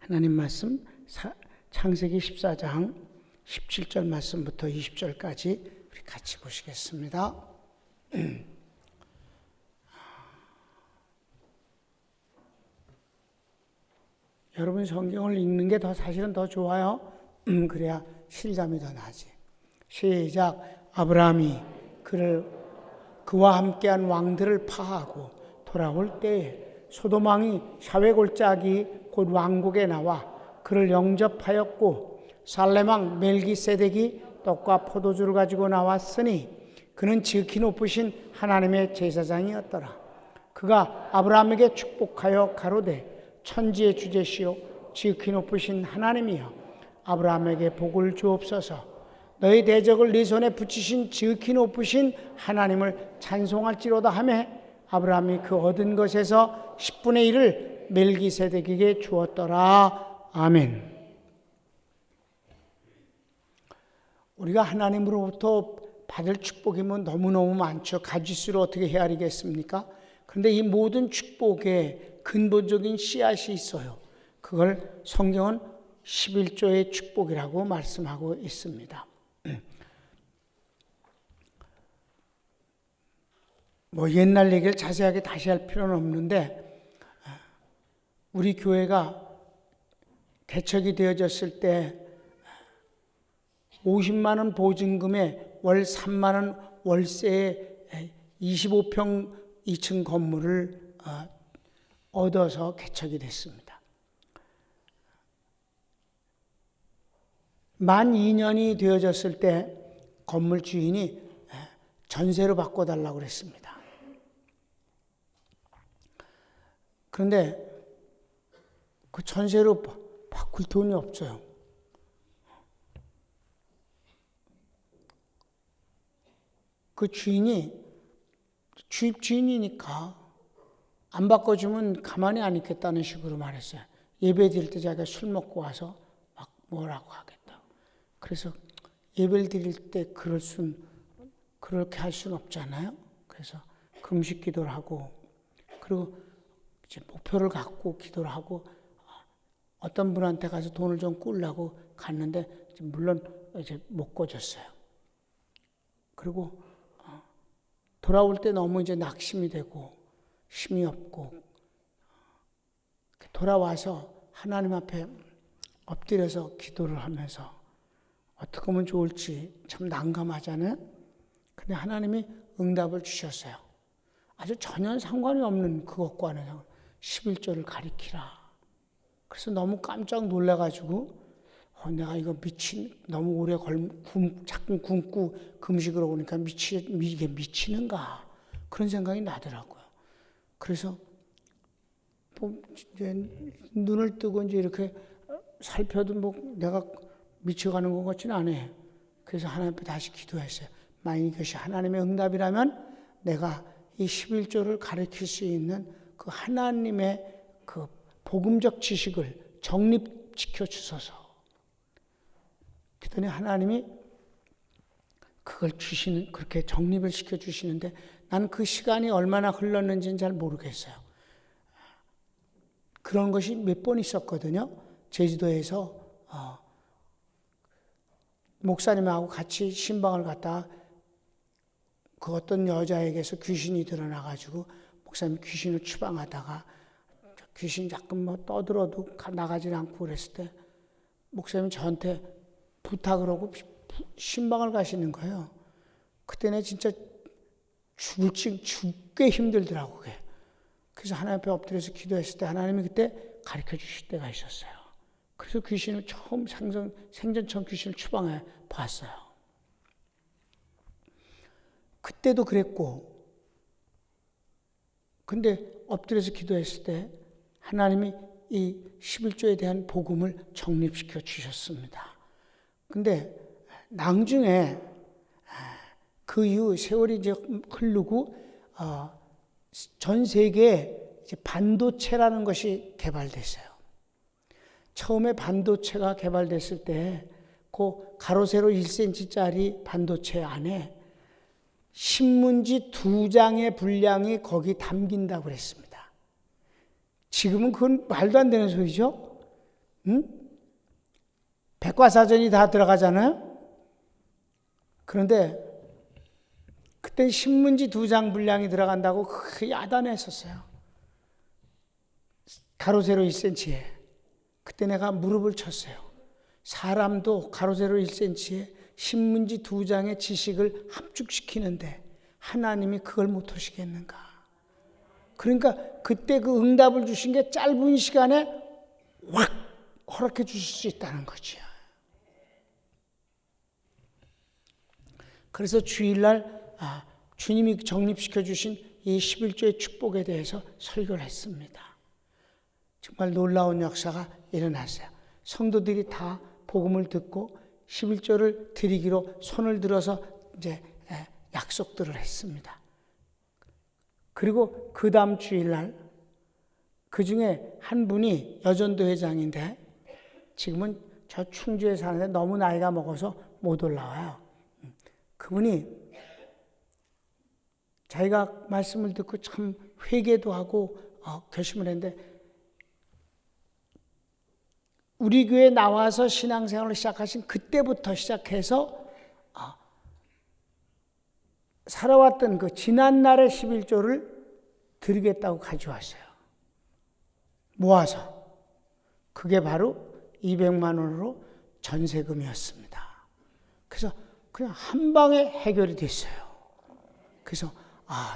하나님 말씀 창세기 14장 17절 말씀부터 20절까지 우리 같이 보시겠습니다. 여러분 성경을 읽는 게 사실은 더 좋아요. 그래야 실감이 더 나지. 시작. 아브라함이 그와 함께한 왕들을 파하고 돌아올 때에 소돔 왕이 샤웨골짜기 곧 왕국에 나와 그를 영접하였고 살렘 왕 멜기세덱이 떡과 포도주를 가지고 나왔으니 그는 지극히 높으신 하나님의 제사장이었더라. 그가 아브라함에게 축복하여 가로되 천지의 주제시요 지극히 높으신 하나님이여 아브라함에게 복을 주옵소서. 너희 대적을 네 손에 붙이신 지극히 높으신 하나님을 찬송할지로다 하며 아브라함이 그 얻은 것에서 10분의 1을 멜기세덱에게 주었더라. 아멘. 우리가 하나님으로부터 받을 축복이면 너무너무 많죠. 가지수를 어떻게 헤아리겠습니까? 그런데 이 모든 축복에 근본적인 씨앗이 있어요. 그걸 성경은 11조의 축복이라고 말씀하고 있습니다. 옛날 얘기를 자세하게 다시 할 필요는 없는데 우리 교회가 개척이 되어졌을 때 50만 원 보증금에 월 3만 원 월세에 25평 2층 건물을 얻어서 개척이 됐습니다. 만 2년이 되어졌을 때 건물 주인이 전세로 바꿔달라고 그랬습니다. 그런데 그 전세로 바꿀 돈이 없어요. 그 주인이니까 안 바꿔주면 가만히 안 있겠다는 식으로 말했어요. 예배 드릴 때 자기가 술 먹고 와서 막 뭐라고 하겠다고. 그래서 예배를 드릴 때 그렇게 할 수는 없잖아요. 그래서 금식 기도를 하고, 그리고 이제 목표를 갖고 기도를 하고, 어떤 분한테 가서 돈을 좀 꾸려고 갔는데, 물론 이제 못 꿔줬어요. 그리고 돌아올 때 너무 이제 낙심이 되고, 힘이 없고, 돌아와서 하나님 앞에 엎드려서 기도를 하면서 어떻게 하면 좋을지 참 난감하잖아요. 근데 하나님이 응답을 주셨어요. 아주 전혀 상관이 없는 그것과는 11조를 가리키라. 그래서 너무 깜짝 놀라가지고 내가 이거 너무 오래 자꾸 굶고 금식으로 오니까 이게 미치는가 그런 생각이 나더라고요. 그래서 이제 눈을 뜨고 이제 이렇게 살펴도 내가 미쳐가는 것 같지는 않아요. 그래서 하나님 앞에 다시 기도했어요. 만약 이것이 하나님의 응답이라면 내가 이 11조를 가르칠 수 있는 그 하나님의 그 복음적 지식을 정립시켜 주소서. 그랬더니 하나님이 그걸 그렇게 정립을 시켜 주시는데 난 그 시간이 얼마나 흘렀는지는 잘 모르겠어요. 그런 것이 몇 번 있었거든요. 제주도에서 목사님하고 같이 신방을 갔다가 그 어떤 여자에게서 귀신이 드러나가지고 목사님 귀신을 추방하다가 귀신 자꾸 떠들어도 나가지 않고 그랬을 때 목사님이 저한테 부탁을 하고 신방을 가시는 거예요. 그때는 진짜 죽게 힘들더라고요. 그래서 하나님 앞에 엎드려서 기도했을 때 하나님이 그때 가르쳐 주실 때가 있었어요. 그래서 귀신을 처음 생전 처음 귀신을 추방해 봤어요. 그때도 그랬고, 근데 엎드려서 기도했을 때 하나님이 이 11조에 대한 복음을 정립시켜 주셨습니다. 근데 나중에 그 이후 세월이 이제 흐르고 전 세계에 이제 반도체라는 것이 개발됐어요. 처음에 반도체가 개발됐을 때 그 가로 세로 1cm짜리 반도체 안에 신문지 2장의 분량이 거기 담긴다고 그랬습니다. 지금은 그건 말도 안 되는 소리죠. 백과사전이 다 들어가잖아요. 그런데 그때 신문지 2장 분량이 들어간다고 그 야단했었어요. 가로 세로 1cm에. 그때 내가 무릎을 쳤어요. 사람도 가로 세로 1cm에 신문지 2장의 지식을 합죽시키는데 하나님이 그걸 못 하시겠는가? 그러니까 그때 그 응답을 주신 게 짧은 시간에 확 허락해 주실 수 있다는 거죠. 그래서 주일날 주님이 정립시켜 주신 이 11조의 축복에 대해서 설교를 했습니다. 정말 놀라운 역사가 일어났어요. 성도들이 다 복음을 듣고 11조를 드리기로 손을 들어서 이제 약속들을 했습니다. 그리고 그 다음 주일날 그 중에 한 분이 여전도 회장인데 지금은 저 충주에 사는데 너무 나이가 먹어서 못 올라와요. 그분이 자기가 말씀을 듣고 참 회개도 하고 결심을 했는데 우리 교회에 나와서 신앙생활을 시작하신 그때부터 시작해서 살아왔던 그 지난날의 11조를 드리겠다고 가져왔어요. 모아서. 그게 바로 200만 원으로 전세금이었습니다. 그래서 그냥 한 방에 해결이 됐어요. 그래서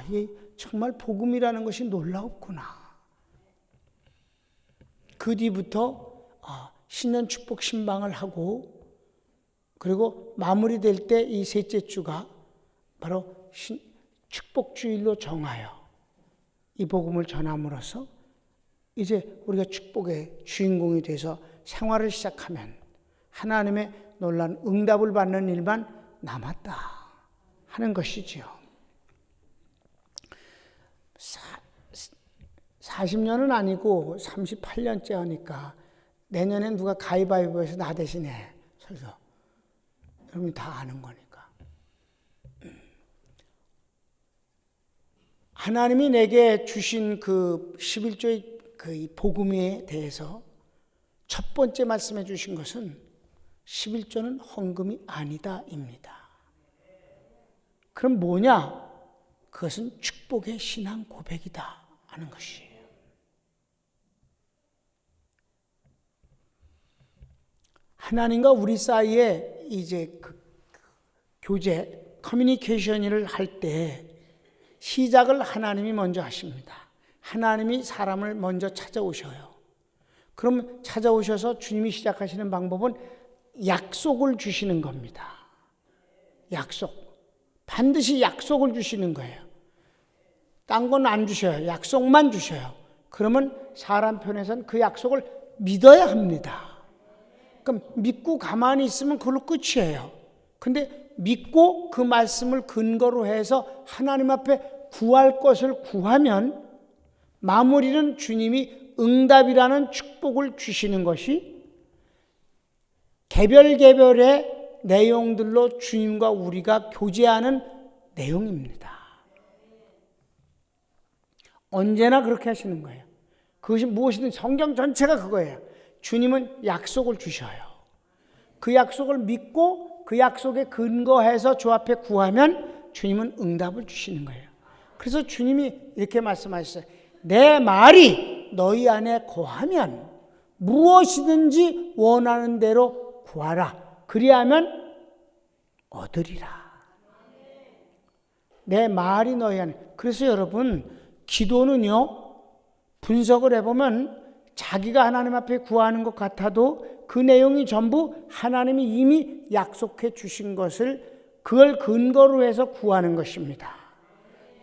이게 정말 복음이라는 것이 놀라웠구나. 그 뒤부터 신년 축복 신방을 하고 그리고 마무리될 때 이 셋째 주가 바로 축복주일로 정하여 이 복음을 전함으로써 이제 우리가 축복의 주인공이 돼서 생활을 시작하면 하나님의 놀라운 응답을 받는 일만 남았다 하는 것이지요. 40년은 아니고 38년째 하니까 내년엔 누가 가위바위보해서 나 대신에 설교. 여러분이 다 아는 거니까. 하나님이 내게 주신 그 11조의 그 복음에 대해서 첫 번째 말씀해 주신 것은 11조는 헌금이 아니다입니다. 그럼 뭐냐? 그것은 축복의 신앙 고백이다 하는 것이에요. 하나님과 우리 사이에 이제 그 교제, 커뮤니케이션을 할 때 시작을 하나님이 먼저 하십니다. 하나님이 사람을 먼저 찾아오셔요. 그럼 찾아오셔서 주님이 시작하시는 방법은 약속을 주시는 겁니다. 약속. 반드시 약속을 주시는 거예요. 딴 건 안 주셔요. 약속만 주셔요. 그러면 사람 편에서는 그 약속을 믿어야 합니다. 그럼 믿고 가만히 있으면 그걸로 끝이에요. 근데 믿고 그 말씀을 근거로 해서 하나님 앞에 구할 것을 구하면 마무리는 주님이 응답이라는 축복을 주시는 것이 개별의 내용들로 주님과 우리가 교제하는 내용입니다. 언제나 그렇게 하시는 거예요. 그것이 무엇이든 성경 전체가 그거예요. 주님은 약속을 주셔요. 그 약속을 믿고 그 약속에 근거해서 주 앞에 구하면 주님은 응답을 주시는 거예요. 그래서 주님이 이렇게 말씀하셨어요. 내 말이 너희 안에 거하면 무엇이든지 원하는 대로 구하라. 그리하면 얻으리라. 내 말이 너희 안에. 그래서 여러분 기도는요 분석을 해보면 자기가 하나님 앞에 구하는 것 같아도 그 내용이 전부 하나님이 이미 약속해 주신 것을 그걸 근거로 해서 구하는 것입니다.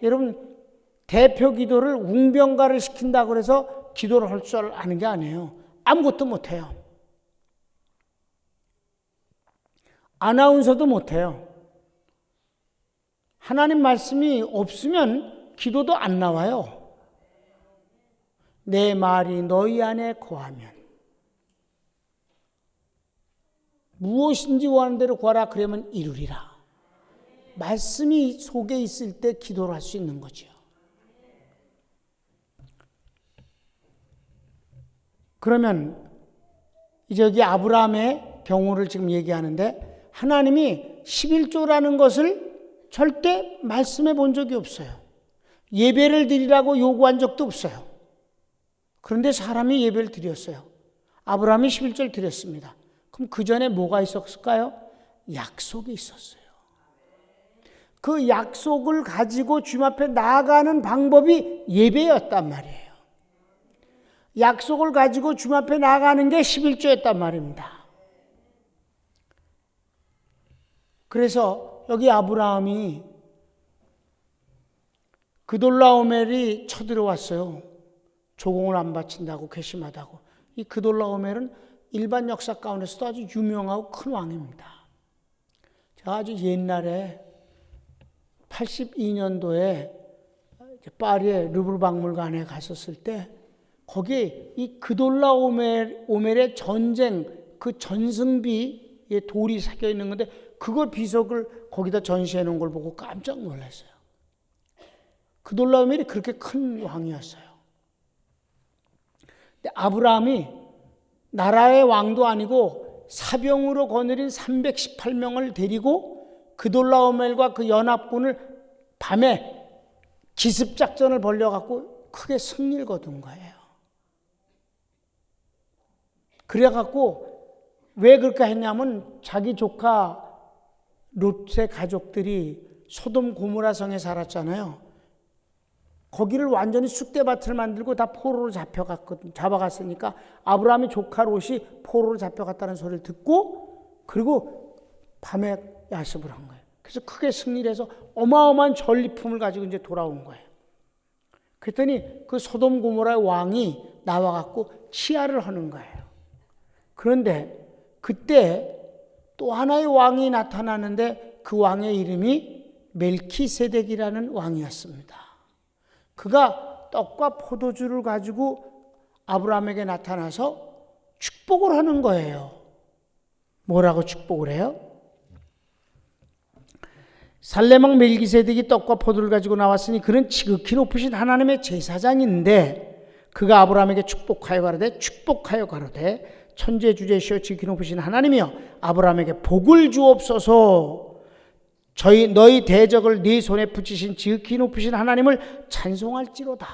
여러분 대표 기도를 웅변가를 시킨다고 해서 기도를 할 줄 아는 게 아니에요. 아무것도 못해요. 아나운서도 못해요. 하나님 말씀이 없으면 기도도 안 나와요. 내 말이 너희 안에 거하면 무엇인지 원하는 대로 구하라. 그러면 이루리라. 말씀이 속에 있을 때 기도를 할 수 있는 거죠. 그러면 이제 여기 아브라함의 경우를 지금 얘기하는데 하나님이 11조라는 것을 절대 말씀해 본 적이 없어요. 예배를 드리라고 요구한 적도 없어요. 그런데 사람이 예배를 드렸어요. 아브라함이 11조를 드렸습니다. 그럼 그 전에 뭐가 있었을까요? 약속이 있었어요. 그 약속을 가지고 주님 앞에 나아가는 방법이 예배였단 말이에요. 약속을 가지고 주님 앞에 나아가는 게 11조였단 말입니다. 그래서 여기 아브라함이 그돌라오멜이 쳐들어왔어요. 조공을 안 바친다고 괘씸하다고. 이 그돌라오멜은 일반 역사 가운데서도 아주 유명하고 큰 왕입니다. 제가 아주 옛날에 82년도에 파리의 루브르 박물관에 갔었을 때 거기에 이 그돌라오멜의 전쟁 그 전승비의 돌이 새겨 있는 건데 그걸 비석을 거기다 전시해 놓은 걸 보고 깜짝 놀랐어요. 그돌라오멜이 그렇게 큰 왕이었어요. 근데 아브라함이 나라의 왕도 아니고 사병으로 거느린 318명을 데리고 그돌라오멜과 그 연합군을 밤에 기습작전을 벌려갖고 크게 승리를 거둔 거예요. 그래갖고 왜 그렇게 했냐면 자기 조카 롯의 가족들이 소돔 고모라 성에 살았잖아요. 거기를 완전히 쑥대밭을 만들고 다 포로로 잡아갔으니까 아브라함의 조카 롯이 포로로 잡혀갔다는 소리를 듣고 그리고 밤에 야습을 한 거예요. 그래서 크게 승리를 해서 어마어마한 전리품을 가지고 이제 돌아온 거예요. 그랬더니 그 소돔 고모라의 왕이 나와갖고 치하를 하는 거예요. 그런데 그때 또 하나의 왕이 나타나는데 그 왕의 이름이 멜키세덱이라는 왕이었습니다. 그가 떡과 포도주를 가지고 아브라함에게 나타나서 축복을 하는 거예요. 뭐라고 축복을 해요? 살레망 멜기세덱이 떡과 포도를 가지고 나왔으니 그는 지극히 높으신 하나님의 제사장인데 그가 아브라함에게 축복하여 가로되 천재주제시오 지극히 높으신 하나님이여 아브라함에게 복을 주옵소서. 너희 대적을 네 손에 붙이신 지극히 높으신 하나님을 찬송할지로다.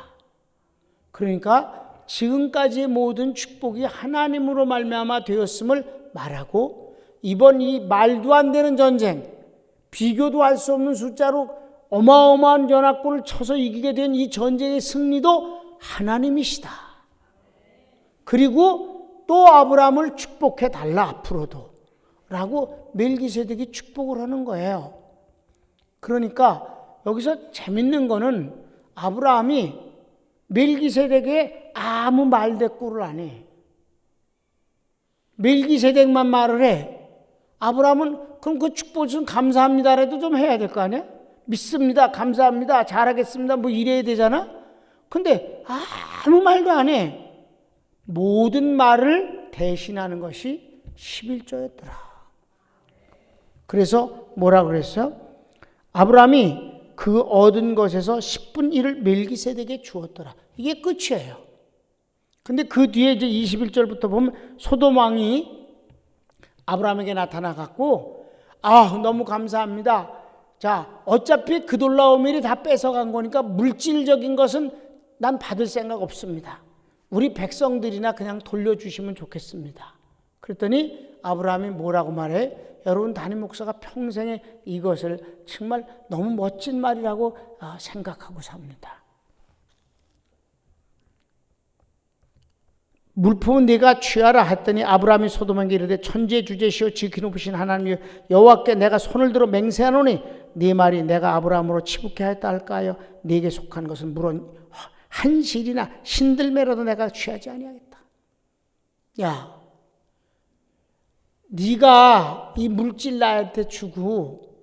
그러니까 지금까지의 모든 축복이 하나님으로 말미암아 되었음을 말하고 이번 이 말도 안 되는 전쟁, 비교도 할 수 없는 숫자로 어마어마한 연합군을 쳐서 이기게 된 이 전쟁의 승리도 하나님이시다. 그리고 또 아브라함을 축복해 달라 앞으로도 라고 멜기세덱이 축복을 하는 거예요. 그러니까 여기서 재밌는 거는 아브라함이 멜기세덱에 아무 말대꾸를 안 해. 멜기세덱만 말을 해. 아브라함은 그럼 그 축복은 감사합니다라도 좀 해야 될 거 아니야? 믿습니다. 감사합니다. 잘하겠습니다. 뭐 이래야 되잖아? 근데 아무 말도 안 해. 모든 말을 대신하는 것이 11조였더라. 그래서 뭐라 그랬어요? 아브라함이 그 얻은 것에서 10분 1을 멜기세덱에게 주었더라. 이게 끝이에요. 근데 그 뒤에 이제 21절부터 보면 소돔 왕이 아브라함에게 나타나갖고 너무 감사합니다. 자, 어차피 그돌라오멜이 다 뺏어간 거니까 물질적인 것은 난 받을 생각 없습니다. 우리 백성들이나 그냥 돌려주시면 좋겠습니다. 그랬더니 아브라함이 뭐라고 말해? 여러분 담임 목사가 평생에 이것을 정말 너무 멋진 말이라고 생각하고 삽니다. 물품은 네가 취하라 했더니 아브라함이 소돔에게 이르되 천재주제시오 지극히 높으신 하나님 여호와께 내가 손을 들어 맹세하노니 네 말이 내가 아브라함으로 치북해 하였다 할까요? 네게 속한 것은 물론 한 실이나 신들매라도 내가 취하지 아니하겠다. 야, 네가 이 물질 나한테 주고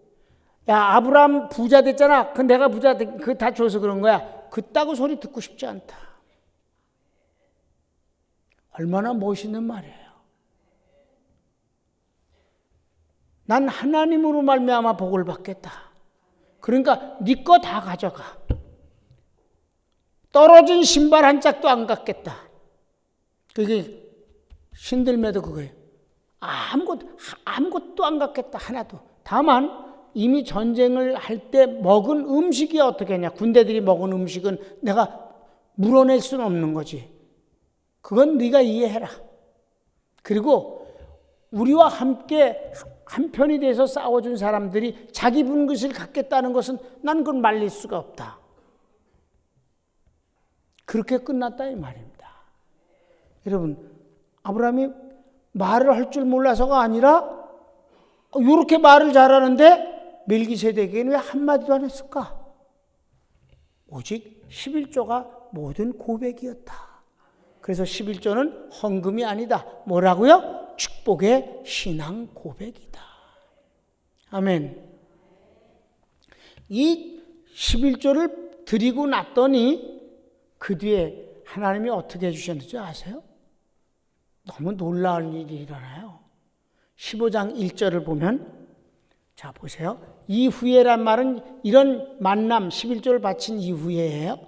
야 아브라함 부자 됐잖아. 그 내가 부자 그 다 줘서 그런 거야. 그따구 소리 듣고 싶지 않다. 얼마나 멋있는 말이에요. 난 하나님으로 말미암아 복을 받겠다. 그러니까 네 거 다 가져가. 떨어진 신발 한 짝도 안 갖겠다. 그게 신들매도 그거예요. 아무것도 안 갖겠다. 하나도. 다만 이미 전쟁을 할 때 먹은 음식이 어떻게 했냐. 군대들이 먹은 음식은 내가 물어낼 수는 없는 거지. 그건 네가 이해해라. 그리고 우리와 함께 한편이 돼서 싸워준 사람들이 자기 분깃을 갖겠다는 것은 난 그걸 말릴 수가 없다. 그렇게 끝났다 이 말입니다. 여러분, 아브라함이 말을 할 줄 몰라서가 아니라 이렇게 말을 잘하는데 멜기세덱에게는 왜 한마디도 안 했을까? 오직 11조가 모든 고백이었다. 그래서 11조는 헌금이 아니다. 뭐라고요? 축복의 신앙 고백이다. 아멘. 이 11조를 드리고 났더니 그 뒤에 하나님이 어떻게 해주셨는지 아세요? 너무 놀라운 일이 일어나요. 15장 1절을 보면, 자 보세요. 이후에란 말은 이런 만남 11조를 바친 이후에예요.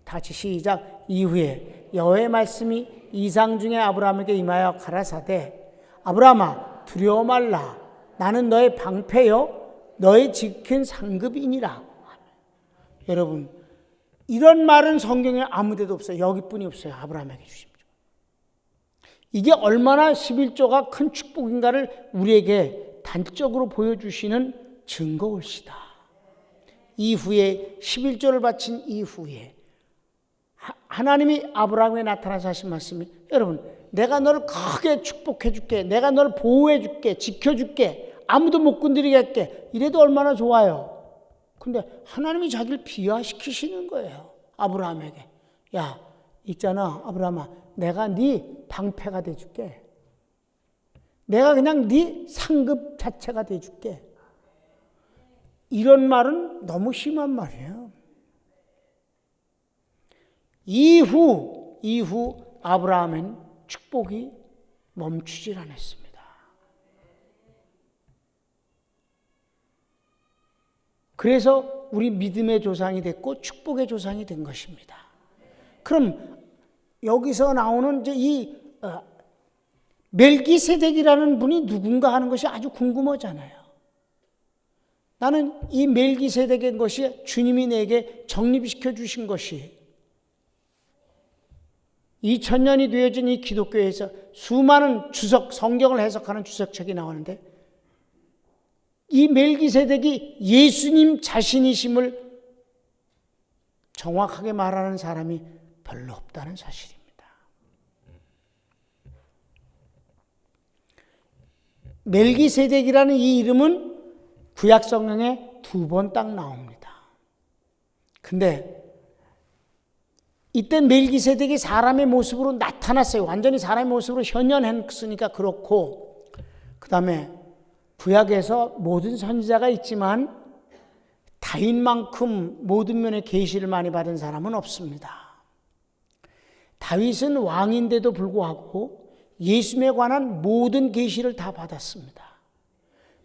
다시 시작. 이후에 여호와의 말씀이 이상 중에 아브라함에게 임하여 가라사대 아브라함아 두려워 말라. 나는 너의 방패요 너의 지킨 상급이니라. 여러분, 이런 말은 성경에 아무 데도 없어요. 여기뿐이 없어요. 아브라함에게 주십시오. 이게 얼마나 11조가 큰 축복인가를 우리에게 단적으로 보여주시는 증거일시다. 이후에 11조를 바친 이후에 하나님이 아브라함에 나타나서 하신 말씀이, 여러분, 내가 너를 크게 축복해 줄게. 내가 너를 보호해 줄게. 지켜 줄게. 아무도 못 건드리게 할게. 이래도 얼마나 좋아요. 근데 하나님이 자기를 비하시키시는 거예요. 아브라함에게. 야, 있잖아 아브라함아, 내가 네 방패가 돼 줄게. 내가 그냥 네 상급 자체가 돼 줄게. 이런 말은 너무 심한 말이에요. 이후 아브라함은 축복이 멈추질 않았습니다. 그래서 우리 믿음의 조상이 됐고 축복의 조상이 된 것입니다. 그럼 여기서 나오는 이제 이 멜기세덱이라는 분이 누군가 하는 것이 아주 궁금하잖아요. 나는 이 멜기세덱의 것이 주님이 내게 정립시켜 주신 것이 2000년이 되어진 이 기독교에서 수많은 주석, 성경을 해석하는 주석책이 나오는데 이 멜기세덱이 예수님 자신이심을 정확하게 말하는 사람이 별로 없다는 사실입니다. 멜기세덱이라는 이 이름은 구약 성경에 2번 딱 나옵니다. 근데 이때 멜기세덱이 사람의 모습으로 나타났어요. 완전히 사람의 모습으로 현현했으니까 그렇고, 그 다음에 구약에서 모든 선지자가 있지만 다윗만큼 모든 면의 계시를 많이 받은 사람은 없습니다. 다윗은 왕인데도 불구하고 예수님에 관한 모든 계시를 다 받았습니다.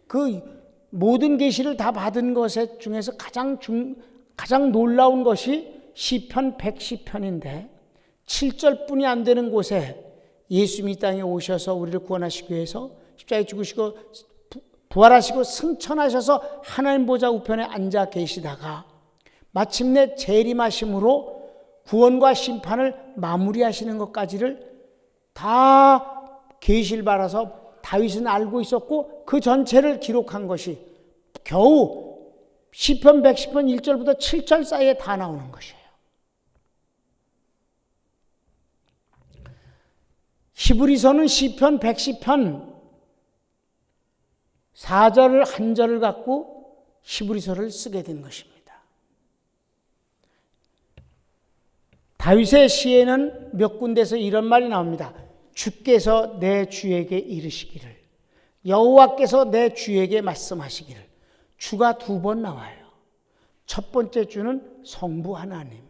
그 모든 계시를 다 받은 것 중에서 가장 놀라운 것이 시편 110편인데 7절뿐이 안 되는 곳에 예수님이 이 땅에 오셔서 우리를 구원하시기 위해서 십자가에 죽으시고 부활하시고 승천하셔서 하나님 보좌 우편에 앉아 계시다가 마침내 재림하심으로 구원과 심판을 마무리하시는 것까지를 다 계시를 받아서 다윗은 알고 있었고 그 전체를 기록한 것이 겨우 시편 110편 1절부터 7절 사이에 다 나오는 것이에요. 히브리서는 시편 110편 4절을 한 절을 갖고 히브리서를 쓰게 된 것입니다. 다윗의 시에는 몇 군데서 이런 말이 나옵니다. 주께서 내 주에게 이르시기를, 여호와께서 내 주에게 말씀하시기를. 주가 2번 나와요. 첫 번째 주는 성부 하나님,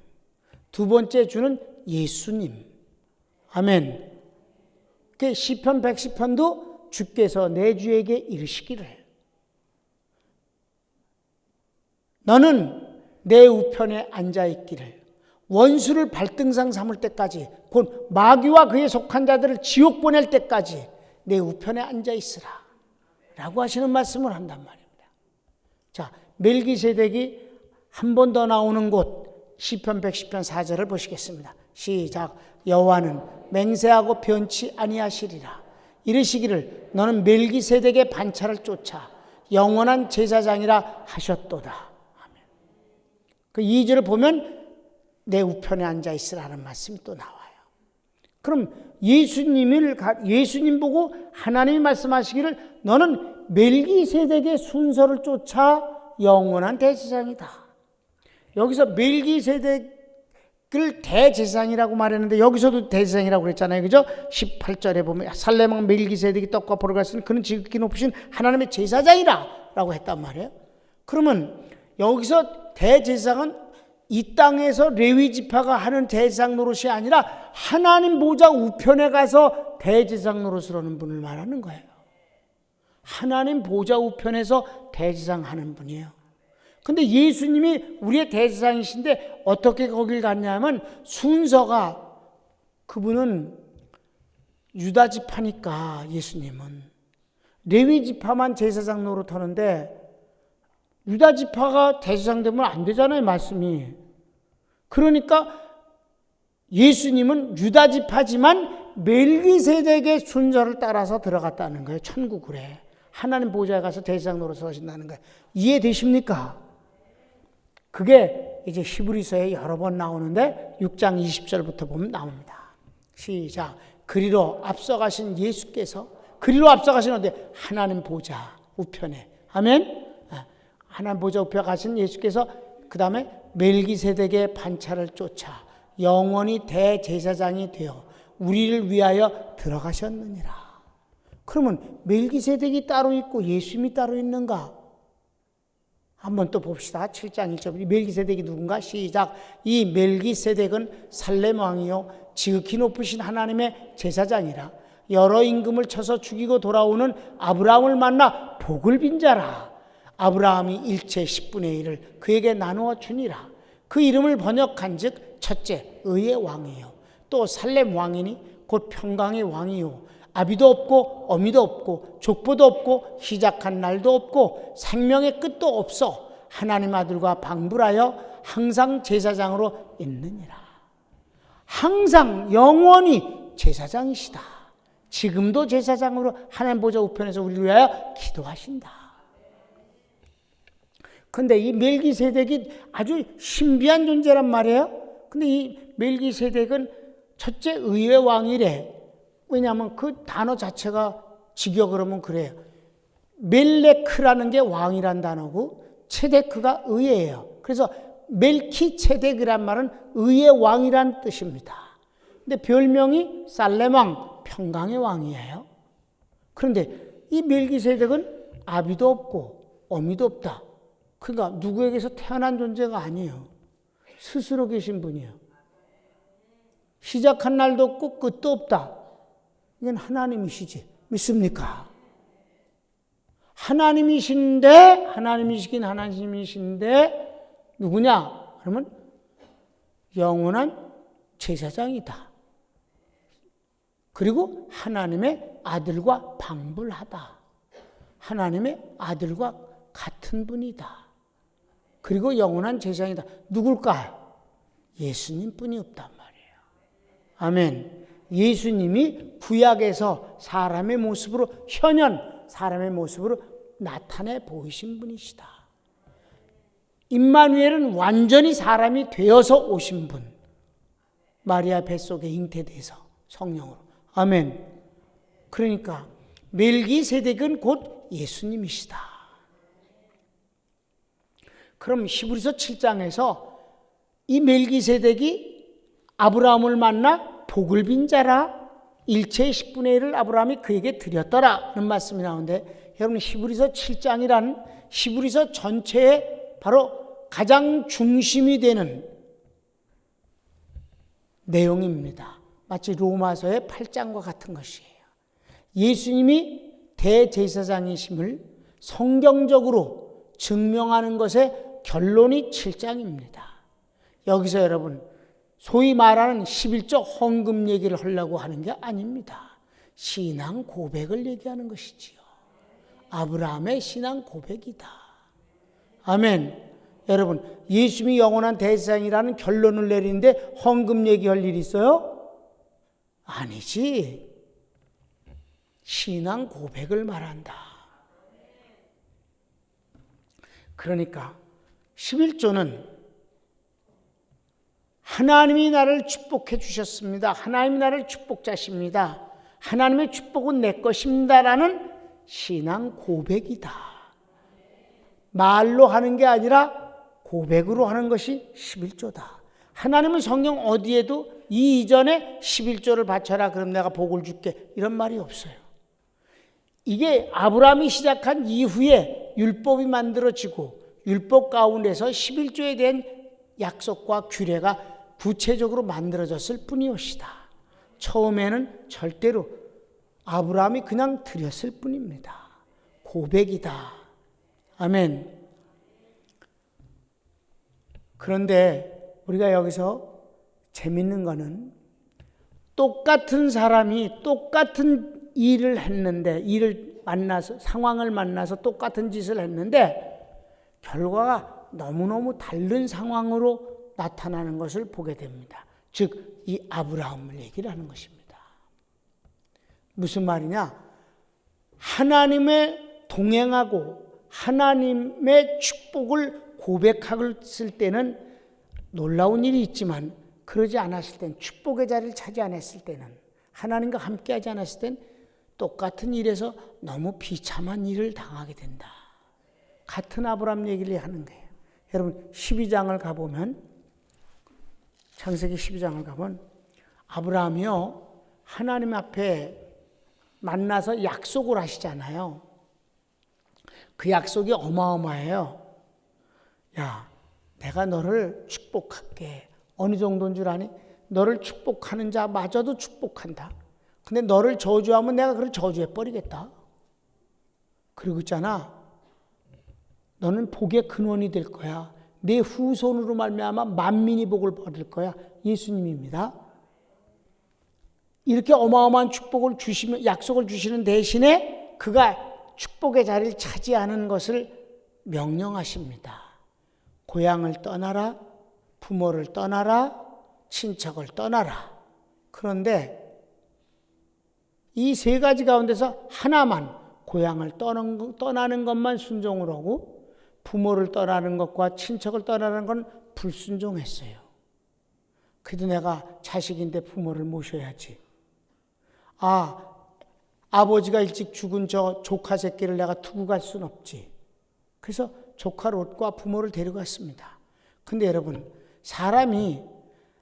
두 번째 주는 예수님. 아멘. 그 시편 110편도 주께서 내 주에게 이르시기를, 너는 내 우편에 앉아있기를, 원수를 발등상 삼을 때까지, 곧 마귀와 그에 속한 자들을 지옥 보낼 때까지 내 우편에 앉아 있으라 라고 하시는 말씀을 한단 말입니다. 자, 멜기세덱이 한 번 더 나오는 곳 시편 110편 4절을 보시겠습니다. 시작. 여호와는 맹세하고 변치 아니하시리라. 이르시기를 너는 멜기세덱의 반차를 쫓아 영원한 제사장이라 하셨도다. 아멘. 그 2절을 보면 내 우편에 앉아 있으라는 말씀이 또 나와요. 그럼 예수님 보고 하나님이 말씀하시기를 너는 멜기세덱의 순서를 쫓아 영원한 대제사장이다. 여기서 멜기세덱을 대제사장이라고 말했는데 여기서도 대제사장이라고 그랬잖아요. 그죠? 18절에 보면 살렘왕 멜기세덱이 떡과 보를 갔으니 그는 지극히 높으신 하나님의 제사장이라 라고 했단 말이에요. 그러면 여기서 대제사장은 이 땅에서 레위 지파가 하는 대제사장 노릇이 아니라 하나님 보좌 우편에 가서 대제사장 노릇을 하는 분을 말하는 거예요. 하나님 보좌 우편에서 대제사장 하는 분이에요. 근데 예수님이 우리의 대제사장이신데 어떻게 거길 갔냐면 순서가 그분은 유다 지파니까 예수님은 레위 지파만 제사장 노릇하는데 유다 지파가 대제사장 되면 안 되잖아요, 말씀이. 그러니까 예수님은 유다 지파지만 멜기세덱의 순서를 따라서 들어갔다는 거예요. 천국으로. 하나님 보좌에 가서 대제사장 노릇을 하신다는 거예요. 이해되십니까? 그게 이제 히브리서에 여러 번 나오는데 6장 20절부터 보면 나옵니다. 시작. 그리로 앞서가신 예수께서 그리로 앞서가시는데 하나님 보좌 우편에. 아멘. 하나님 보좌 우편에 가신 예수께서 그 다음에 멜기세덱의 반차를 쫓아 영원히 대제사장이 되어 우리를 위하여 들어가셨느니라. 그러면 멜기세덱이 따로 있고 예수님이 따로 있는가? 한번 또 봅시다. 7장 1절. 멜기세덱이 누군가? 시작. 이 멜기세덱은 살렘 왕이요 지극히 높으신 하나님의 제사장이라. 여러 임금을 쳐서 죽이고 돌아오는 아브라함을 만나 복을 빈 자라. 아브라함이 일체 10분의 1을 그에게 나누어 주니라. 그 이름을 번역한 즉 첫째 의의 왕이요 또 살렘 왕이니 곧 평강의 왕이요 아비도 없고 어미도 없고 족보도 없고 시작한 날도 없고 생명의 끝도 없어 하나님 아들과 방불하여 항상 제사장으로 있느니라. 항상 영원히 제사장이시다. 지금도 제사장으로 하나님 보좌 우편에서 우리를 위하여 기도하신다. 근데 이 멜기세덱이 아주 신비한 존재란 말이에요. 근데 이 멜기세덱은 첫째 의의 왕이래. 왜냐하면 그 단어 자체가 직역을 하면 그래요. 멜레크라는 게 왕이란 단어고 체데크가 의예요. 그래서 멜키체덱이란 말은 의의 왕이란 뜻입니다. 근데 별명이 살렘왕, 평강의 왕이에요. 그런데 이 멜기세덱은 아비도 없고 어미도 없다. 그러니까 누구에게서 태어난 존재가 아니에요. 스스로 계신 분이에요. 시작한 날도 없고 끝도 없다. 이건 하나님이시지. 믿습니까? 하나님이시긴 하나님이신데 누구냐? 그러면 영원한 제사장이다. 그리고 하나님의 아들과 방불하다. 하나님의 아들과 같은 분이다. 그리고 영원한 제사장이다. 누굴까? 예수님뿐이 없단 말이에요. 아멘. 예수님이 구약에서 사람의 모습으로 사람의 모습으로 나타내 보이신 분이시다. 임마누엘은 완전히 사람이 되어서 오신 분. 마리아 뱃속에 잉태돼서 성령으로. 아멘. 그러니까 멜기세덱은 곧 예수님이시다. 그럼 히브리서 7장에서 이 멜기세덱이 아브라함을 만나 복을 빈 자라 일체의 10분의 1을 아브라함이 그에게 드렸더라는 말씀이 나오는데 여러분 히브리서 7장이란 히브리서 전체의 바로 가장 중심이 되는 내용입니다. 마치 로마서의 8장과 같은 것이에요. 예수님이 대제사장이심을 성경적으로 증명하는 것의 결론이 7장입니다. 여기서 여러분 소위 말하는 11조 헌금 얘기를 하려고 하는 게 아닙니다. 신앙 고백을 얘기하는 것이지요. 아브라함의 신앙 고백이다. 아멘. 여러분, 예수님이 영원한 대제사장이라는 결론을 내리는데 헌금 얘기할 일이 있어요? 아니지. 신앙 고백을 말한다. 그러니까 11조는 하나님이 나를 축복해 주셨습니다. 하나님이 나를 축복자십니다. 하나님의 축복은 내 것입니다라는 신앙 고백이다. 말로 하는 게 아니라 고백으로 하는 것이 11조다. 하나님은 성경 어디에도 이 이전에 11조를 바쳐라 그럼 내가 복을 줄게 이런 말이 없어요. 이게 아브라함이 시작한 이후에 율법이 만들어지고 율법 가운데서 11조에 대한 약속과 규례가 구체적으로 만들어졌을 뿐이옵시다. 처음에는 절대로 아브라함이 그냥 드렸을 뿐입니다. 고백이다. 아멘. 그런데 우리가 여기서 재밌는 거는 똑같은 사람이 똑같은 일을 했는데, 일을 만나서, 상황을 만나서 똑같은 짓을 했는데 결과가 너무너무 다른 상황으로 나타나는 것을 보게 됩니다. 즉, 이 아브라함을 얘기를 하는 것입니다. 무슨 말이냐? 하나님의 동행하고 하나님의 축복을 고백했을 때는 놀라운 일이 있지만 그러지 않았을 땐, 축복의 자리를 차지 않았을 때는, 하나님과 함께하지 않았을 땐 똑같은 일에서 너무 비참한 일을 당하게 된다. 같은 아브라함 얘기를 하는 거예요. 여러분 12장을 가보면, 창세기 12장을 가보면 아브라함이요 하나님 앞에 만나서 약속을 하시잖아요. 그 약속이 어마어마해요. 야, 내가 너를 축복할게. 어느 정도인 줄 아니? 너를 축복하는 자마저도 축복한다. 근데 너를 저주하면 내가 그걸 저주해버리겠다. 그리고 있잖아, 너는 복의 근원이 될 거야. 내 후손으로 말미암아 만민이 복을 받을 거야. 예수님입니다. 이렇게 어마어마한 축복을 주시면, 약속을 주시는 대신에 그가 축복의 자리를 차지하는 것을 명령하십니다. 고향을 떠나라, 부모를 떠나라, 친척을 떠나라. 그런데 이 세 가지 가운데서 하나만, 고향을 떠나는 것만 순종을 하고 부모를 떠나는 것과 친척을 떠나는 건 불순종했어요. 그래도 내가 자식인데 부모를 모셔야지. 아버지가 일찍 죽은 저 조카 새끼를 내가 두고 갈 순 없지. 그래서 조카 롯과 부모를 데려갔습니다. 근데 여러분, 사람이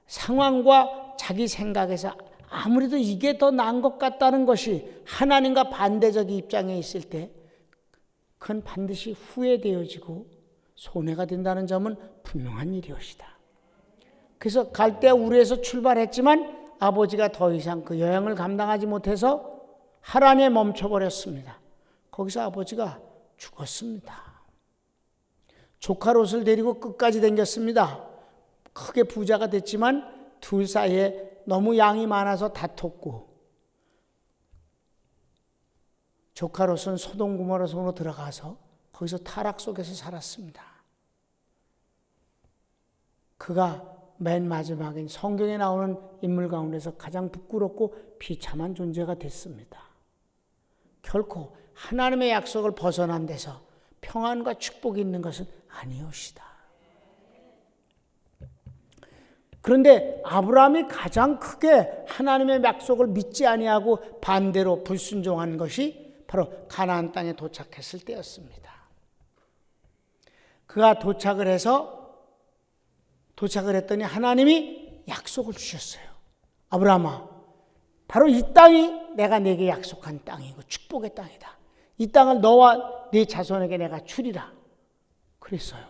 상황과 자기 생각에서 아무래도 이게 더 나은 것 같다는 것이 하나님과 반대적 입장에 있을 때 그건 반드시 후회되어지고 손해가 된다는 점은 분명한 일이옵시다. 그래서 갈대아 우르에서 출발했지만 아버지가 더 이상 그 여행을 감당하지 못해서 하란에 멈춰버렸습니다. 거기서 아버지가 죽었습니다. 조카 롯을 데리고 끝까지 다녔습니다. 크게 부자가 됐지만 둘 사이에 너무 양이 많아서 다퉜고, 조카 롯은 소돔 고모라 성으로 들어가서 거기서 타락 속에서 살았습니다. 그가 맨 마지막엔 성경에 나오는 인물 가운데서 가장 부끄럽고 비참한 존재가 됐습니다. 결코 하나님의 약속을 벗어난 데서 평안과 축복이 있는 것은 아니옵시다. 그런데 아브라함이 가장 크게 하나님의 약속을 믿지 아니하고 반대로 불순종한 것이 바로 가나안 땅에 도착했을 때였습니다. 그가 도착을 했더니 하나님이 약속을 주셨어요. 아브라함아, 바로 이 땅이 내가 네게 약속한 땅이고 축복의 땅이다. 이 땅을 너와 네 자손에게 내가 주리라. 그랬어요.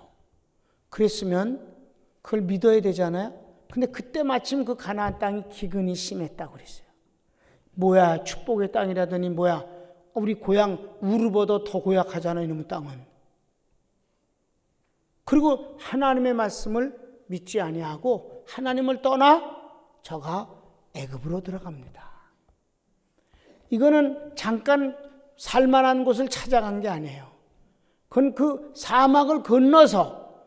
그랬으면 그걸 믿어야 되잖아요. 근데 그때 마침 그 가나안 땅이 기근이 심했다고 그랬어요. 뭐야, 축복의 땅이라더니 뭐야, 우리 고향 우르보다 더 고약하잖아, 이놈의 땅은. 그리고 하나님의 말씀을 믿지 아니하고 하나님을 떠나 저가 애굽으로 들어갑니다. 이거는 잠깐 살만한 곳을 찾아간 게 아니에요. 그건 그 사막을 건너서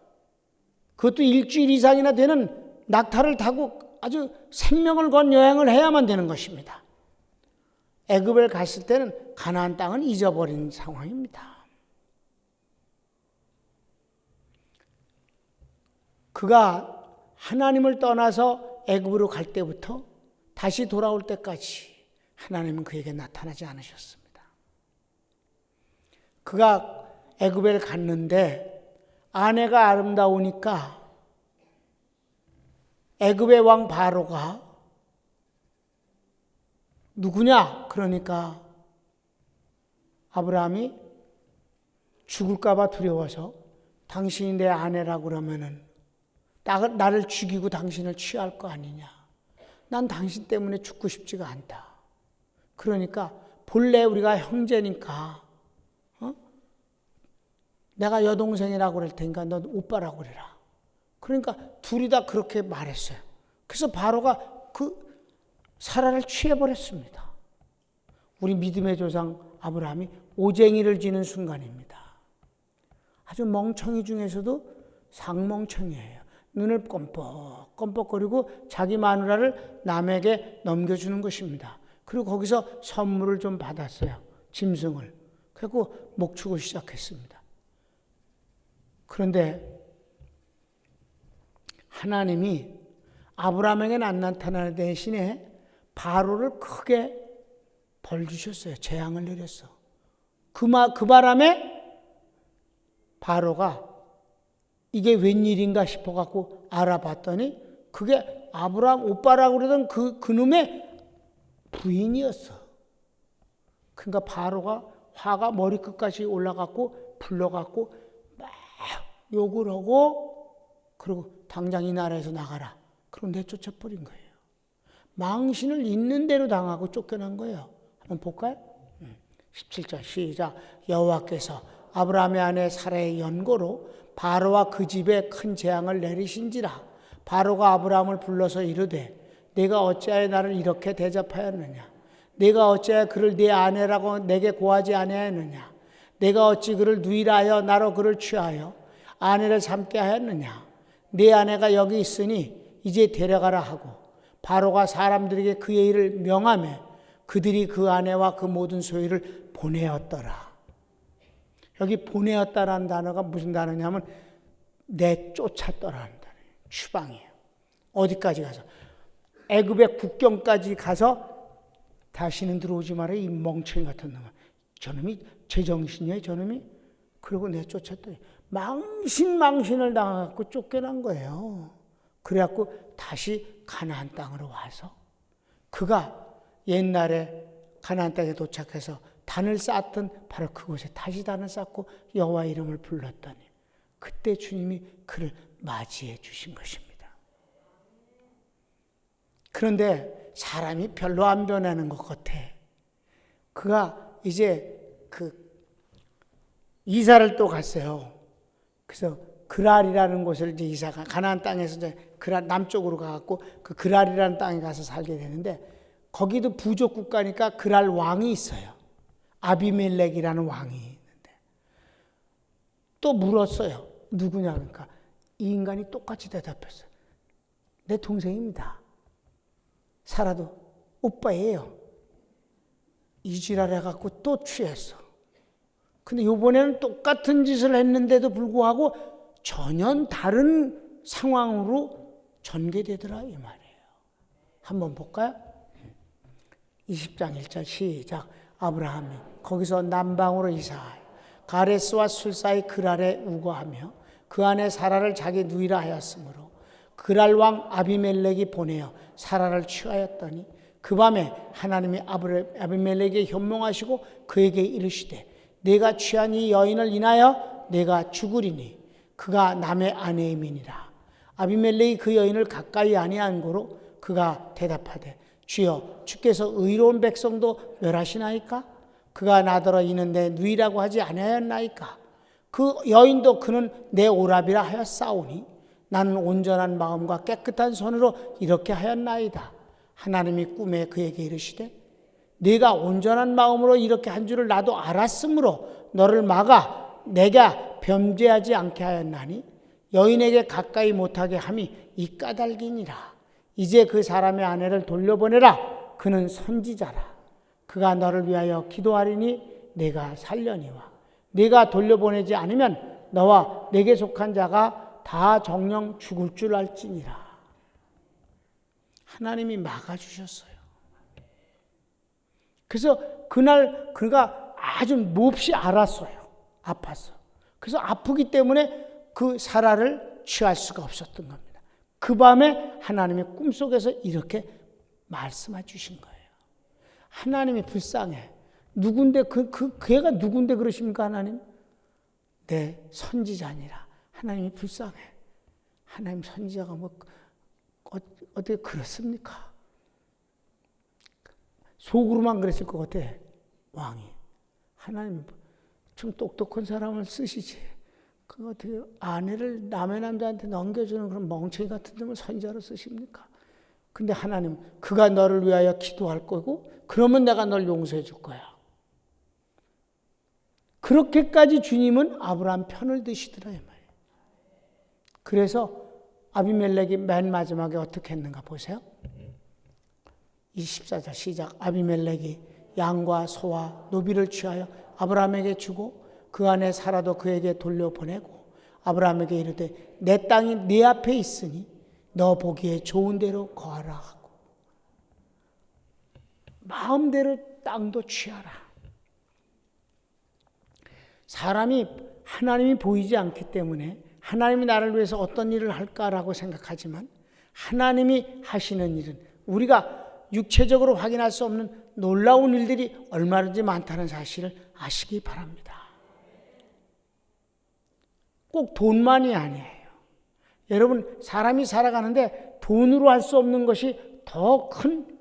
그것도 일주일 이상이나 되는 낙타를 타고 아주 생명을 건 여행을 해야만 되는 것입니다. 애굽에 갔을 때는 가나안 땅은 잊어버린 상황입니다. 그가 하나님을 떠나서 애굽으로 갈 때부터 다시 돌아올 때까지 하나님은 그에게 나타나지 않으셨습니다. 그가 애굽에 갔는데 아내가 아름다우니까 애굽의 왕 바로가 누구냐? 그러니까 아브라함이 죽을까 봐 두려워서 당신이 내 아내라고 그러면은 나를 죽이고 당신을 취할 거 아니냐. 난 당신 때문에 죽고 싶지가 않다. 그러니까 본래 우리가 형제니까 내가 여동생이라고 그럴 테니까 너 오빠라고 그래라. 그러니까 둘이 다 그렇게 말했어요. 그래서 바로가 그 사라를 취해버렸습니다. 우리 믿음의 조상 아브라함이 오쟁이를 지는 순간입니다. 아주 멍청이 중에서도 상멍청이에요. 눈을 껌뻑껌뻑거리고 자기 마누라를 남에게 넘겨주는 것입니다. 그리고 거기서 선물을 좀 받았어요. 짐승을. 그래서 목축을 시작했습니다. 그런데 하나님이 아브라함에게는 안 나타나는 대신에 바로를 크게 벌 주셨어요. 재앙을 내렸어. 그 바람에 바로가 이게 웬일인가 싶어갖고 알아봤더니 그게 아브라함 오빠라고 그러던 그놈의 부인이었어. 그러니까 바로가 화가 머리끝까지 올라갔고 불러갖고 막 욕을 하고 그리고 당장 이 나라에서 나가라. 그럼 내쫓아버린 거예요. 망신을 있는 대로 당하고 쫓겨난 거예요. 한번 볼까요? 17절 시작. 여호와께서 아브라함의 아내 사라의 연고로 바로와 그 집에 큰 재앙을 내리신지라. 바로가 아브라함을 불러서 이르되 내가 어찌하여 나를 이렇게 대접하였느냐. 내가 어찌하여 그를 네 아내라고 내게 고하지 아니하였느냐. 내가 어찌 그를 누이라 하여 나로 그를 취하여 아내를 삼게 하였느냐. 네 아내가 여기 있으니 이제 데려가라 하고 바로가 사람들에게 그의 일을 명하며 그들이 그 아내와 그 모든 소유를 보내었더라. 여기 보내었다라는 단어가 무슨 단어냐면 내쫓았더라는 단어예요. 추방이에요. 어디까지 가서? 애굽의 국경까지 가서 다시는 들어오지 마라 이 멍청이 같은 놈아. 저놈이 제정신이에요 저놈이? 그리고 내쫓았더니 망신을 당하고 쫓겨난 거예요. 그래갖고 다시 가나안 땅으로 와서 그가 옛날에 가나안 땅에 도착해서 단을 쌓았던 바로 그곳에 다시 단을 쌓고 여호와 이름을 불렀더니 그때 주님이 그를 맞이해 주신 것입니다. 그런데 사람이 별로 안 변하는 것 같아. 그가 이제 이사를 또 갔어요. 그래서 그랄이라는 곳을 이제 이사가 가나안 땅에서 이제 그랄 남쪽으로 가갖고 그 그랄이라는 땅에 가서 살게 되는데 거기도 부족 국가니까 그랄 왕이 있어요. 아비멜렉이라는 왕이 있는데 또 물었어요. 누구냐 그러니까 이 인간이 똑같이 대답했어요. 내 동생입니다. 살아도 오빠예요. 이지랄해갖고 또 취했어. 근데 이번에는 똑같은 짓을 했는데도 불구하고 전혀 다른 상황으로 전개되더라 이 말이에요. 한번 볼까요? 20장 1절 시작. 아브라함이 거기서 남방으로 이사하여 가레스와 술 사이 그랄에 우거하며 그 안에 사라를 자기 누이라 하였으므로 그랄 왕 아비멜렉이 보내어 사라를 취하였더니 그 밤에 하나님이 아비멜렉에게 현몽하시고 그에게 이르시되 내가 취한 이 여인을 인하여 내가 죽으리니 그가 남의 아내임이니라. 아비멜렉이 그 여인을 가까이 아니한 고로 그가 대답하되 주여 주께서 의로운 백성도 멸하시나이까? 그가 나더러 이는 내 누이라고 하지 아니하였나이까? 그 여인도 그는 내 오라비라 하였사오니 나는 온전한 마음과 깨끗한 손으로 이렇게 하였나이다. 하나님이 꿈에 그에게 이르시되 네가 온전한 마음으로 이렇게 한 줄을 나도 알았으므로 너를 막아 내가 범죄하지 않게 하였나니 여인에게 가까이 못하게 함이 이 까닭이니라. 이제 그 사람의 아내를 돌려보내라. 그는 선지자라. 그가 너를 위하여 기도하리니 내가 살려니와 네가 돌려보내지 않으면 너와 내게 속한 자가 다 정령 죽을 줄 알지니라. 하나님이 막아주셨어요. 그래서 그날 그가 아주 몹시 알았어요. 아팠어. 그래서 아프기 때문에 그 사라를 취할 수가 없었던 겁니다. 그 밤에 하나님의 꿈속에서 이렇게 말씀해 주신 거예요. 하나님이 불쌍해. 누군데 걔가 누군데 그러십니까? 하나님? 내 선지자니라. 하나님이 불쌍해. 하나님 선지자가 뭐 어떻게 그렇습니까? 속으로만 그랬을 것 같아. 왕이. 하나님 좀 똑똑한 사람을 쓰시지. 그 어떻게 아내를 남의 남자한테 넘겨주는 그런 멍청이 같은 놈을 선지자로 쓰십니까? 근데 하나님, 그가 너를 위하여 기도할 거고 그러면 내가 널 용서해 줄 거야. 그렇게까지 주님은 아브라함 편을 드시더라 이 말이에요. 그래서 아비멜렉이 맨 마지막에 어떻게 했는가 보세요. 24절 시작. 아비멜렉이 양과 소와 노비를 취하여 아브라함에게 주고 그 안에 사라도 그에게 돌려보내고 아브라함에게 이르되 내 땅이 네 앞에 있으니 너 보기에 좋은 대로 거하라 하고 마음대로 땅도 취하라. 사람이 하나님이 보이지 않기 때문에 하나님이 나를 위해서 어떤 일을 할까라고 생각하지만 하나님이 하시는 일은 우리가 육체적으로 확인할 수 없는 놀라운 일들이 얼마든지 많다는 사실을 아시기 바랍니다. 꼭 돈만이 아니에요. 여러분, 사람이 살아가는데 돈으로 할 수 없는 것이 더 큰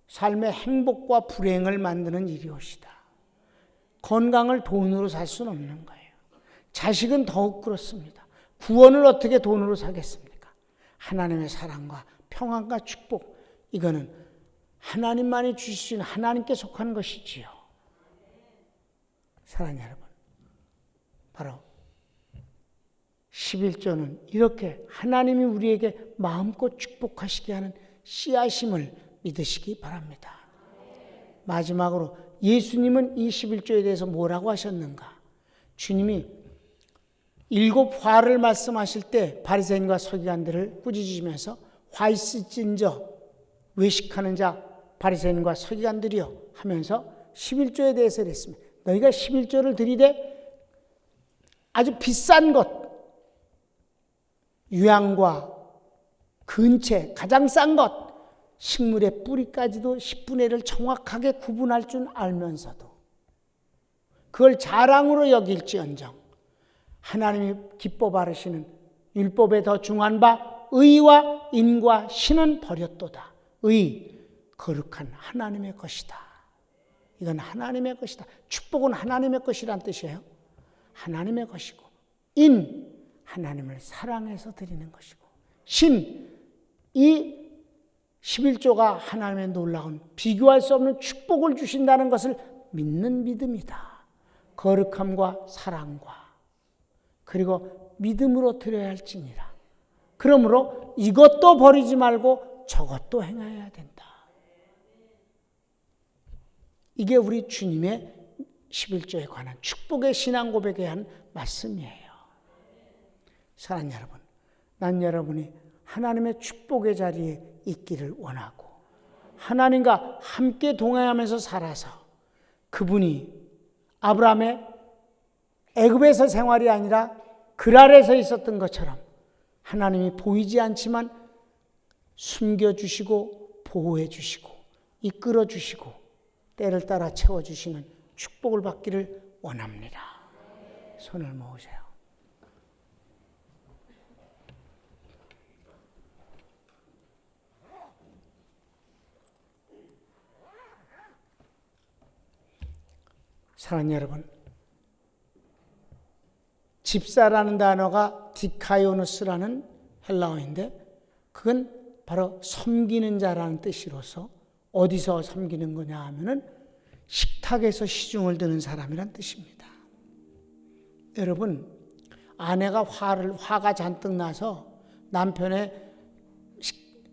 삶의 행복과 불행을 만드는 일이옵시다. 건강을 돈으로 살 수는 없는 거예요. 자식은 더욱 그렇습니다. 구원을 어떻게 돈으로 사겠습니까? 하나님의 사랑과 평안과 축복, 이거는 하나님만이 주실 수 있는 하나님께 속한 것이지요. 사랑하는 여러분, 바로 11조는 이렇게 하나님이 우리에게 마음껏 축복하시게 하는 씨앗임을 믿으시기 바랍니다. 마지막으로 예수님은 이 11조에 대해서 뭐라고 하셨는가? 주님이 7 화를 말씀하실 때 바리새인과 서기관들을 꾸짖으시면서 화 있을진저 외식하는 자 바리새인과 서기관들이여 하면서 11조에 대해서 그랬습니다. 너희가 11조를 드리되 아주 비싼 것, 유향과 근체, 가장 싼 것, 식물의 뿌리까지도 10분의 1을 정확하게 구분할 줄 알면서도 그걸 자랑으로 여길지언정 하나님이 기뻐 바르시는 율법에 더 중한 바 의와 인과 신은 버렸도다. 의, 거룩한 하나님의 것이다. 이건 하나님의 것이다. 축복은 하나님의 것이란 뜻이에요. 하나님의 것이고, 인, 하나님을 사랑해서 드리는 것이고, 신, 이 11조가 하나님의 놀라운 비교할 수 없는 축복을 주신다는 것을 믿는 믿음이다. 거룩함과 사랑과 그리고 믿음으로 드려야 할지니라. 그러므로 이것도 버리지 말고 저것도 행해야 된다. 이게 우리 주님의 11조에 관한 축복의 신앙 고백에 대한 말씀이에요. 사랑하는 여러분, 난 여러분이 하나님의 축복의 자리에 있기를 원하고 하나님과 함께 동행하면서 살아서 그분이 아브라함의 애굽에서 생활이 아니라 그랄에서 있었던 것처럼 하나님이 보이지 않지만 숨겨주시고 보호해주시고 이끌어주시고 때를 따라 채워주시는 축복을 받기를 원합니다. 손을 모으세요. 사랑하는 여러분, 집사라는 단어가 디카요누스라는 헬라어인데 그건 바로 섬기는 자라는 뜻으로서 어디서 섬기는 거냐 하면은 식탁에서 시중을 드는 사람이란 뜻입니다. 여러분, 아내가 화가 잔뜩 나서 남편의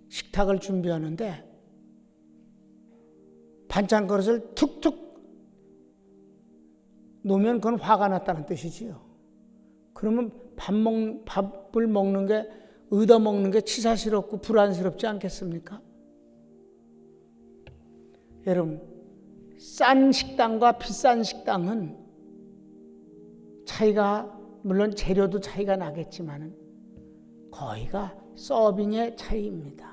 식탁을 준비하는데 반찬 그릇을 툭툭 놓으면 그건 화가 났다는 뜻이지요. 그러면 밥을 먹는 게, 얻어먹는 게 치사스럽고 불안스럽지 않겠습니까? 여러분, 싼 식당과 비싼 식당은 차이가, 물론 재료도 차이가 나겠지만은 거의가 서빙의 차이입니다.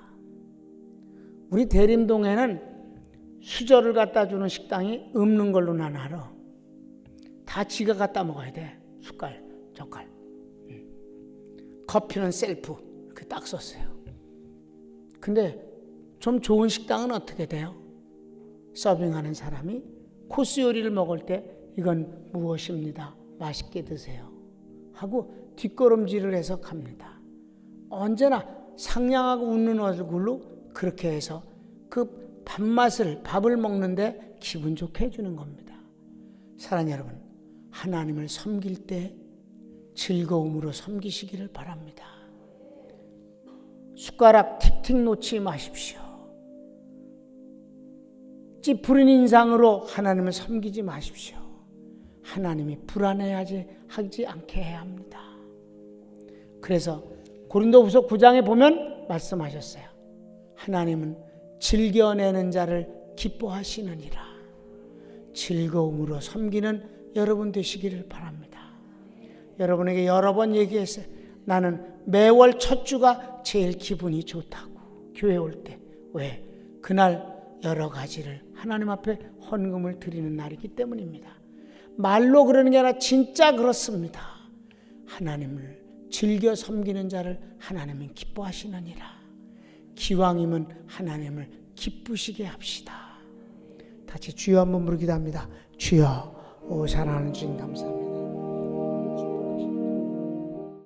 우리 대림동에는 수저를 갖다 주는 식당이 없는 걸로 난 알아. 다 지가 갖다 먹어야 돼. 숟갈, 젓갈. 커피는 셀프 이렇게 딱 썼어요. 근데 좀 좋은 식당은 어떻게 돼요? 서빙하는 사람이 코스 요리를 먹을 때 이건 무엇입니다. 맛있게 드세요. 하고 뒷걸음질을 해서 갑니다. 언제나 상냥하고 웃는 얼굴로 그렇게 해서 그 밥을 먹는데 기분 좋게 해주는 겁니다. 사랑하는 여러분, 하나님을 섬길 때 즐거움으로 섬기시기를 바랍니다. 숟가락 틱틱 놓지 마십시오. 찌푸린 인상으로 하나님을 섬기지 마십시오. 하나님이 불안해하지 않게 해야 합니다. 그래서 고린도후서 9장에 보면 말씀하셨어요. 하나님은 즐겨내는 자를 기뻐하시느니라. 즐거움으로 섬기는 여러분 되시기를 바랍니다. 여러분에게 여러 번 얘기했어요. 나는 매월 첫 주가 제일 기분이 좋다고. 교회 올 때. 왜? 그날 여러 가지를 하나님 앞에 헌금을 드리는 날이기 때문입니다. 말로 그러는 게 아니라 진짜 그렇습니다. 하나님을 즐겨 섬기는 자를 하나님은 기뻐하시느니라. 기왕이면 하나님을 기쁘시게 합시다. 다시 주여 한번 부르기도 합니다. 주여, 오 사랑하는 주님 감사합니다.